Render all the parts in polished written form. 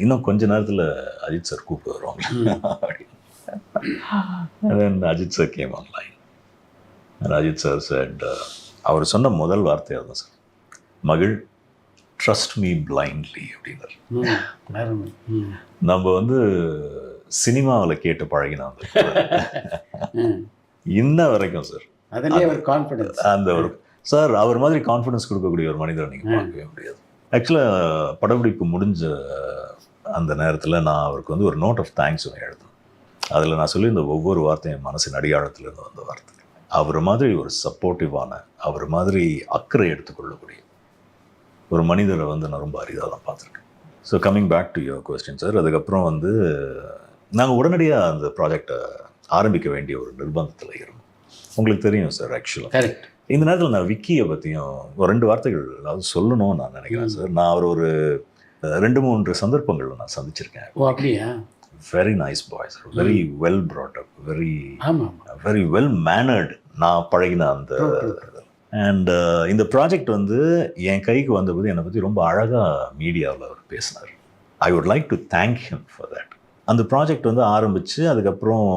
இன்னும் கொஞ்ச நேரத்தில் அஜித் சார் கூப்பிட்டு வருவாங்க அப்படின்னு. Then Ajith sir came online. Ajith sir said, அவர் சொன்ன முதல் வார்த்தை அதுதான் சார், மகிழ் ட்ரஸ்ட் மீ பிளைண்ட்லி அப்படின்னார். நம்ம வந்து சினிமாவில் கேட்டு பழகினோம் இன்ன வரைக்கும் சார். அந்த ஒரு சார் அவர் மாதிரி கான்ஃபிடன்ஸ் கொடுக்கக்கூடிய ஒரு மனிதரை நீங்கள் பார்க்கவே முடியாது. ஆக்சுவலாக படப்பிடிப்பு முடிஞ்ச அந்த நேரத்தில் நான் அவருக்கு வந்து ஒரு நோட் ஆஃப் தேங்க்ஸ் ஒன்று எழுதணும். அதில் நான் சொல்லியிருந்த ஒவ்வொரு வார்த்தையும் மனசின் அடியாழத்துலேருந்து வந்த வார்த்தை. அவர் மாதிரி ஒரு சப்போர்ட்டிவான, அவர் மாதிரி அக்கறை எடுத்துக்கொள்ளக்கூடிய ஒரு மனிதரை வந்து நான் ரொம்ப அரிதாக தான் பார்த்துருக்கேன். So coming back to your question sir, அதுக்கப்புறம் வந்து நாங்கள் உடனடியாக அந்த ப்ராஜெக்டை ஆரம்பிக்க வேண்டிய ஒரு நிர்பந்தத்தில் இருந்தோம். உங்களுக்கு தெரியும் சார், ஆக்சுவலாக இந்த நேரத்தில் நான் விக்கியை பற்றியும் ஒரு 2 வார்த்தைகள் அதாவது சொல்லணும்னு நான் நினைக்கிறேன் சார். நான் அவர் ஒரு 2-3 சந்தர்ப்பங்கள் நான் சந்திச்சிருக்கேன். அப்படியா? Very nice boy sir, very well brought up, very well mannered. நான் பழகின அந்த அண்ட் இந்த ப்ராஜெக்ட் வந்து என் கைக்கு வந்தபோது என்னை பற்றி ரொம்ப அழகாக மீடியாவில் அவர் பேசினார். I would like to thank him for that. அந்த ப்ராஜெக்ட் வந்து ஆரம்பித்து அதுக்கப்புறம்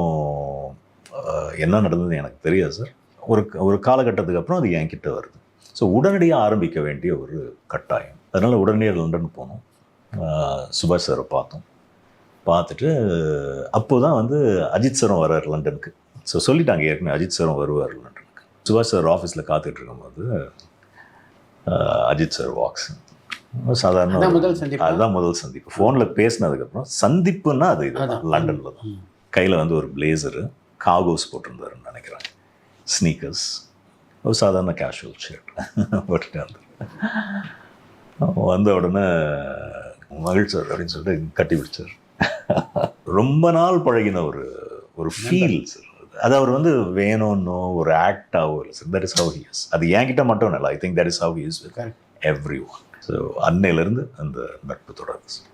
என்ன நடந்தது எனக்கு தெரியாது சார். ஒரு காலகட்டத்துக்கு அப்புறம் அது என்கிட்ட வருது. ஸோ உடனடியாக ஆரம்பிக்க வேண்டிய ஒரு கட்டாயம். அதனால் உடனடியாக லண்டன் போனோம். சுபாஷ் சாரை பார்த்துட்டு அப்போ தான் வந்து அஜித் சாரும் வர்றார் லண்டனுக்கு. ஸோ சொல்லிட்டாங்க ஏற்கனவே அஜித் சாரும் வருவார் லண்டனுக்கு. சுபாஷ் சார் ஆஃபீஸில் காத்துட்டு இருக்கும்போது அஜித் சார் வாக்ஸ். சாதாரண அதுதான் முதல் சந்திப்பு. ஃபோனில் பேசினதுக்கப்புறம் சந்திப்புன்னா அது இதுதான், லண்டனில் தான். கையில் வந்து ஒரு பிளேசரு, காகோஸ் போட்டிருந்தாருன்னு நினைக்கிறேன், ஸ்னீக்கர்ஸ், ஒரு சாதாரண கேஷுவல் ஷர்ட் போட்டுட்டு வந்த உடனே மகிழ் சார் அப்படின்னு சொல்லிட்டு கட்டி பிடிச்சார். ரொம்ப நாள் பழகின ஒரு ஃபீல் சார். அது அவர் வந்து வேணும்னோ ஒரு ஆக்டாவோ இல்லை sir. That is how he is. அது என்கிட்ட மட்டும் இல்லை, I think that is how he is with every one. So அன்னையிலேருந்து அந்த நட்பு தொடருது சார்.